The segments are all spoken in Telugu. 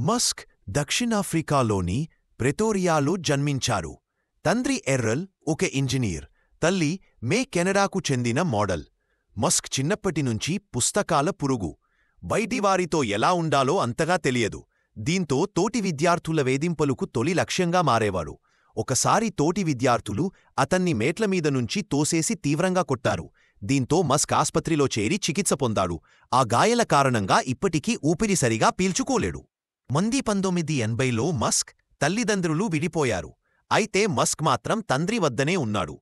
మస్క్ దక్షిణాఫ్రికాలోని ప్రెటోరియాలో జన్మించారు. తండ్రి ఎర్రల్ ఒక ఇంజనీర్, తల్లి మే కెనడాకు చెందిన మోడల్. మస్క్ చిన్నప్పటినుంచి పుస్తకాల పురుగు. బయటివారితో ఎలా ఉండాలో అంతగా తెలియదు. దీంతో తోటి విద్యార్థుల వేధింపులకు తొలి లక్ష్యంగా మారేవాడు. ఒకసారి తోటి విద్యార్థులు అతన్ని మేట్లమీద నుంచి తోసేసి తీవ్రంగా కొట్టారు. దీంతో మస్క్ ఆస్పత్రిలో చేరి చికిత్స పొందాడు. ఆ గాయాల కారణంగా ఇప్పటికీ ఊపిరి సరిగా పీల్చుకోలేడు. 1980లో మస్క్ తల్లిదండ్రులు విడిపోయారు. అయితే మస్క్ మాత్రం తండ్రి వద్దనే ఉన్నాడు.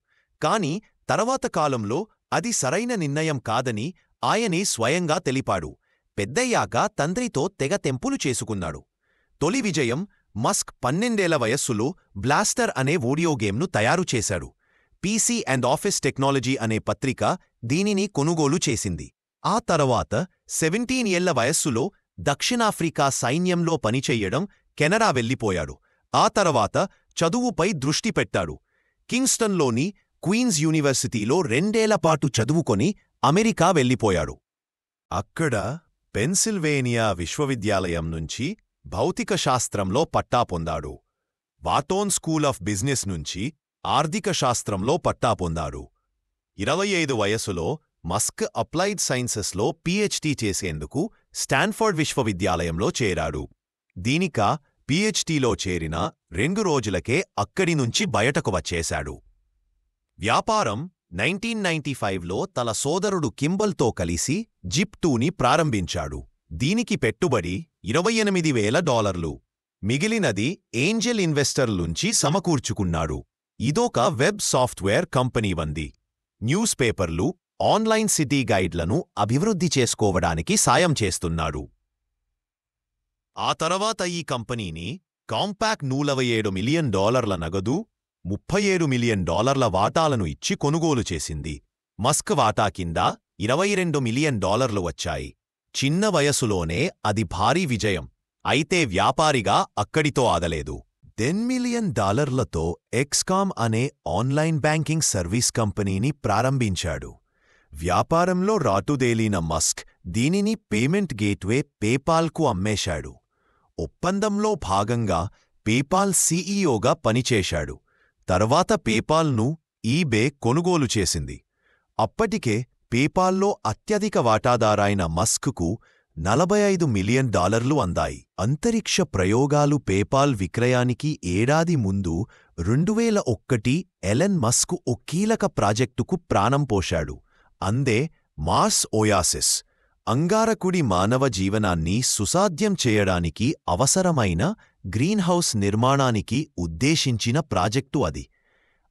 కాని తర్వాత కాలంలో అది సరైన నిర్ణయం కాదని ఆయనే స్వయంగా తెలిపాడు. పెద్దయ్యాక తండ్రితో తెగ తెంపులు చేసుకున్నాడు. తొలి విజయం మస్క్ 12 ఏళ్ల వయస్సులో బ్లాస్టర్ అనే వీడియో గేమ్ను తయారు చేశాడు. పీసీ అండ్ ఆఫీస్ టెక్నాలజీ అనే పత్రిక దీనిని కొనుగోలు చేసింది. ఆ తర్వాత 17 ఏళ్ల వయస్సులో దక్షిణాఫ్రికా సైన్యంలో పనిచెయ్యడం కెనడా వెళ్ళిపోయాడు. ఆ తర్వాత చదువుపై దృష్టి పెట్టాడు. కింగ్స్టన్లోని క్వీన్స్ యూనివర్సిటీలో 2 ఏళ్లపాటు చదువుకొని అమెరికా వెళ్ళిపోయాడు. అక్కడ పెన్సిల్వేనియా విశ్వవిద్యాలయం నుంచి భౌతిక శాస్త్రంలో పట్టా పొందాడు. వాటోన్ స్కూల్ ఆఫ్ బిజినెస్ నుంచి ఆర్థిక శాస్త్రంలో పట్టా పొందాడు. 25 వయసులో మస్క్ అప్లైడ్ సైన్సెస్లో పీహెచ్డీ చేసేందుకు స్టాన్ఫర్డ్ విశ్వవిద్యాలయంలో చేరాడు. దీనిక పీహెచ్డీలో చేరిన 2 రోజులకే అక్కడి నుంచి బయటకు వచ్చేశాడు. వ్యాపారం 1995లో తన సోదరుడు కింబల్తో కలిసి జిప్2ని ప్రారంభించాడు. దీనికి పెట్టుబడి $28,000. మిగిలినది ఏంజెల్ ఇన్వెస్టర్లుంచి సమకూర్చుకున్నాడు. ఇదొక వెబ్ సాఫ్ట్వేర్ కంపెనీ వంది. న్యూస్ పేపర్లు, ఆన్లైన్ సిటీ గైడ్లను అభివృద్ధి చేసుకోవడానికి సాయం చేస్తున్నాడు. ఆ తర్వాత ఈ కంపెనీని కాంపాక్ $47 మిలియన్ నగదు, $37 మిలియన్ వాటాలను ఇచ్చి కొనుగోలు చేసింది. మస్క్ వాటా కింద $22 మిలియన్ వచ్చాయి. చిన్న వయసులోనే అది భారీ విజయం. అయితే వ్యాపారిగా అక్కడితో ఆగలేదు. $10 మిలియన్ ఎక్స్కామ్ అనే ఆన్లైన్ బ్యాంకింగ్ సర్వీస్ కంపెనీని ప్రారంభించాడు. వ్యాపారంలో రాటుదేలిన మస్క్ దీనిని పేమెంట్ గేట్వే పేపాల్కు అమ్మేశాడు. ఒప్పందంలో భాగంగా పేపాల్ సీఈఓగా పనిచేశాడు. తర్వాత పేపాల్ను ఈబే కొనుగోలు చేసింది. అప్పటికే పేపాల్లో అత్యధిక వాటాదారైన మస్క్కు $45 మిలియన్ అందాయి. అంతరిక్ష ప్రయోగాలు పేపాల్ విక్రయానికి ఏడాది ముందు 2001 ఎలన్ మస్క్ ఓ కీలక ప్రాజెక్టుకు ప్రాణం పోశాడు. అందే మార్స్ ఓయాసిస్. అంగారకుడి మానవ జీవనాన్ని సుసాధ్యం చేయడానికి అవసరమైన గ్రీన్హౌస్ నిర్మాణానికి ఉద్దేశించిన ప్రాజెక్టు అది.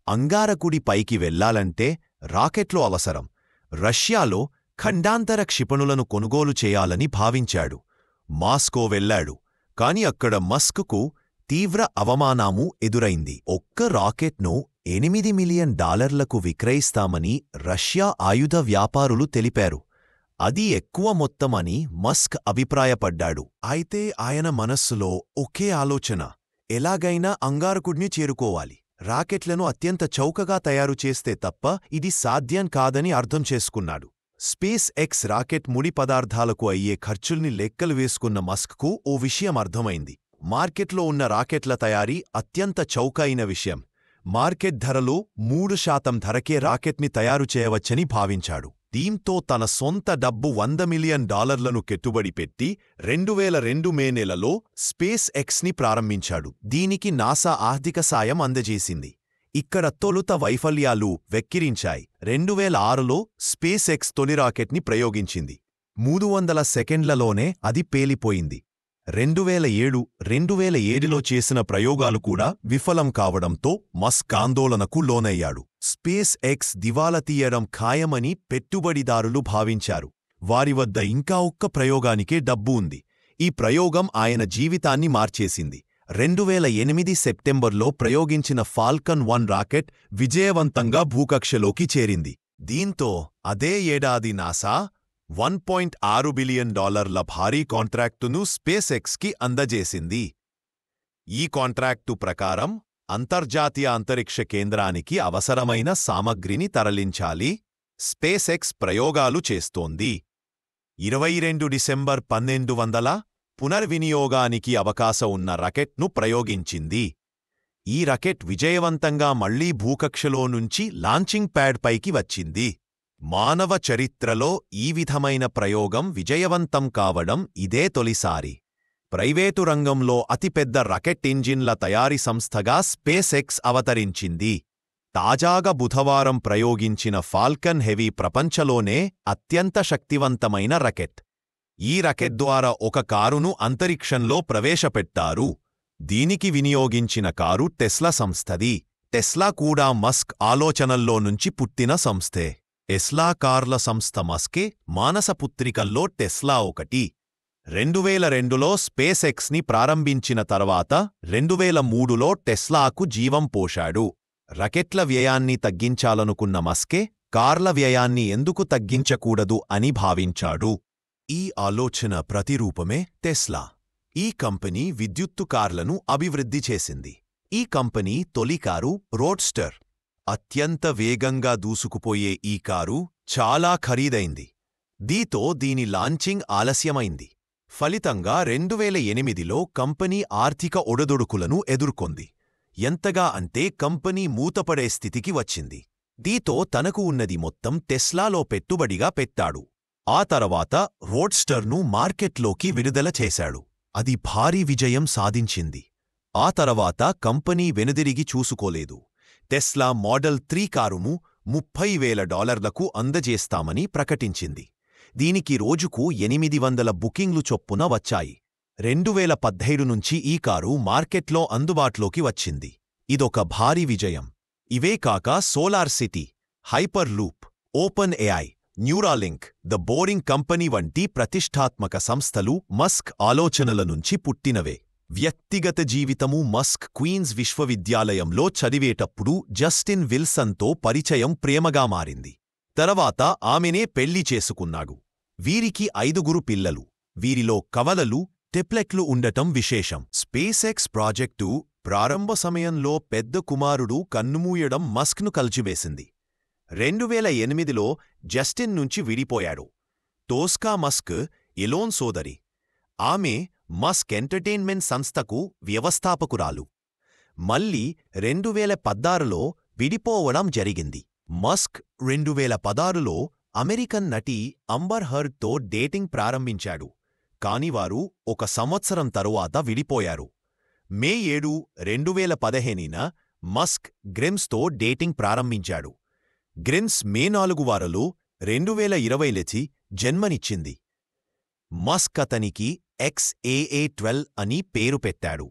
అంగారకుడి పైకి వెళ్లాలంటే రాకెట్లు అవసరం. రష్యాలో ఖండాంతర క్షిపణులను కొనుగోలు చేయాలని భావించాడు. మాస్కో వెళ్లాడు. కాని అక్కడ మస్క్కు తీవ్ర అవమానము ఎదురైంది. ఒక్క రాకెట్ను $8 మిలియన్ విక్రయిస్తామని రష్యా ఆయుధ వ్యాపారులు తెలిపారు. అది ఎక్కువ మొత్తమని మస్క్ అభిప్రాయపడ్డాడు. అయితే ఆయన మనస్సులో ఒకే ఆలోచన, ఎలాగైనా అంగారకుడిని చేరుకోవాలి. రాకెట్లను అత్యంత చౌకగా తయారు చేస్తే తప్ప ఇది సాధ్యం కాదని అర్థం చేసుకున్నాడు. స్పేస్ ఎక్స్ రాకెట్ ముడి పదార్థాలకు అయ్యే ఖర్చుల్ని లెక్కలు వేసుకున్న మస్క్కు ఓ విషయం అర్థమైంది. మార్కెట్లో ఉన్న రాకెట్ల తయారీ అత్యంత చౌకైన విషయం. మార్కెట్ ధరలో 3% ధరకే రాకెట్ని తయారు చేయవచ్చని భావించాడు. దీంతో తన సొంత డబ్బు $100 మిలియన్ పెట్టుబడి పెట్టి 2002 మే నెలలో స్పేస్ ఎక్స్ని ప్రారంభించాడు. దీనికి నాసా ఆర్థిక సాయం అందజేసింది. ఇక్కడ తొలుత వైఫల్యాలు వెక్కిరించాయి. 2006లో స్పేస్ ఎక్స్ తొలి రాకెట్ని ప్రయోగించింది. 300 సెకండ్లలోనే అది పేలిపోయింది. 2007లో చేసిన ప్రయోగాలు కూడా విఫలం కావడంతో మస్క్ ఆందోళనకు లోనయ్యాడు. స్పేస్ ఎక్స్ దివాలా తీయడం ఖాయమని పెట్టుబడిదారులు భావించారు. వారి వద్ద ఇంకా ఒక్క ప్రయోగానికే డబ్బు ఉంది. ఈ ప్రయోగం ఆయన జీవితాన్ని మార్చేసింది. 2008 సెప్టెంబర్లో ప్రయోగించిన ఫాల్కన్ 1 రాకెట్ విజయవంతంగా భూకక్షలోకి చేరింది. దీంతో అదే ఏడాది నాసా $1.6 బిలియన్ భారీ కాంట్రాక్టును స్పేస్ ఎక్స్కి అందజేసింది. ఈ కాంట్రాక్టు ప్రకారం అంతర్జాతీయ అంతరిక్ష కేంద్రానికి అవసరమైన సామగ్రిని తరలించాలి. స్పేస్ ఎక్స్ ప్రయోగాలు చేస్తోంది. 22 డిసెంబర్ 1900 పునర్వినియోగానికి అవకాశం ఉన్న రాకెట్ను ప్రయోగించింది. ఈ రాకెట్ విజయవంతంగా మళ్లీ భూకక్షలో నుంచి లాంచింగ్ ప్యాడ్ పైకి వచ్చింది. మానవ చరిత్రలో ఈ విధమైన ప్రయోగం విజయవంతం కావడం ఇదే తొలిసారి. ప్రైవేటు రంగంలో అతిపెద్ద రాకెట్ ఇంజిన్ల తయారీ సంస్థగా స్పేస్ ఎక్స్ అవతరించింది. తాజాగా బుధవారం ప్రయోగించిన ఫాల్కన్ హెవీ ప్రపంచలోనే అత్యంత శక్తివంతమైన రాకెట్. ఈ రాకెట్ ద్వారా ఒక కారును అంతరిక్షంలో ప్రవేశపెట్టారు. దీనికి వినియోగించిన కారు టెస్లా సంస్థది. టెస్లా కూడా మస్క్ ఆలోచనల్లో నుంచి పుట్టిన సంస్థే. టెస్లా కార్ల సంస్థ మస్కే మానసపుత్రికల్లో టెస్లా ఒకటి. 2002లో స్పేస్ ఎక్స్ని ప్రారంభించిన తర్వాత 2003లో టెస్లాకు జీవం పోశాడు. రాకెట్ల వ్యయాన్ని తగ్గించాలనుకున్న మస్కే కార్ల వ్యయాన్ని ఎందుకు తగ్గించకూడదు అని భావించాడు. ఈ ఆలోచన ప్రతిరూపమే టెస్లా. ఈ కంపెనీ విద్యుత్తు కార్లను అభివృద్ధి చేసింది. ఈ కంపెనీ తొలి కారు రోడ్స్టర్. అత్యంత వేగంగా దూసుకుపోయే ఈ కారు చాలా ఖరీదైంది. దీని లాంచింగ్ ఆలస్యమైంది. ఫలితంగా 2008లో కంపెనీ ఆర్థిక ఒడదొడుకులను ఎదుర్కొంది. ఎంతగా అంటే కంపెనీ మూతపడే స్థితికి వచ్చింది. తనకు ఉన్నది మొత్తం టెస్లాలో పెట్టుబడిగా పెట్టాడు. ఆ తర్వాత రోడ్స్టర్ను మార్కెట్లోకి విడుదల చేశాడు. అది భారీ విజయం సాధించింది. ఆ తర్వాత కంపెనీ వెనుదిరిగి చూసుకోలేదు. టెస్లా మోడల్ 3 కారును $30,000కు అందజేస్తామని ప్రకటించింది. దీనికి రోజుకు 800 బుకింగ్లు చొప్పున వచ్చాయి. 2017 నుంచి ఈ కారు మార్కెట్లో అందుబాటులోకి వచ్చింది. ఇదొక భారీ విజయం. ఇవే కాక solar city, hyper loop, open AI, Neuralink, the boring company వంటి ప్రతిష్ఠాత్మక సంస్థలు మస్క్ ఆలోచనల నుంచి పుట్టినవే. వ్యక్తిగత జీవితము మస్క్ క్వీన్స్ విశ్వవిద్యాలయంలో చదివేటప్పుడు జస్టిన్ విల్సన్తో పరిచయం ప్రేమగా మారింది. తర్వాత ఆమెనే పెళ్లి చేసుకున్నాడు. వీరికి 5 పిల్లలు. వీరిలో కవలలు, టెప్లెట్లు ఉండటం విశేషం. స్పేస్ ఎక్స్ ప్రాజెక్టు ప్రారంభ సమయంలో పెద్ద కుమారుడు కన్నుమూయడం మస్క్ను కలిచివేసింది. 2008లో జస్టిన్ నుంచి విడిపోయాడు. టోస్కా మస్క్ ఎలోన్ సోదరి. ఆమె మస్క్ ఎంటర్టైన్మెంట్ సంస్థకు వ్యవస్థాపకురాలు. మళ్ళీ 2016లో విడిపోవడం జరిగింది. మస్క్ 2016లో అమెరికన్ నటి అంబర్ హర్డ్తో డేటింగ్ ప్రారంభించాడు. కాని వారు 1 సంవత్సరం తరువాత విడిపోయారు. మే 7, 2015న మస్క్ గ్రిమ్స్తో డేటింగ్ ప్రారంభించాడు. గ్రిమ్స్ మే 4 వారంలో 2020 జన్మనిచ్చింది. మస్క్ అతనికి XAA-12 అని పేరు పెట్టాడు.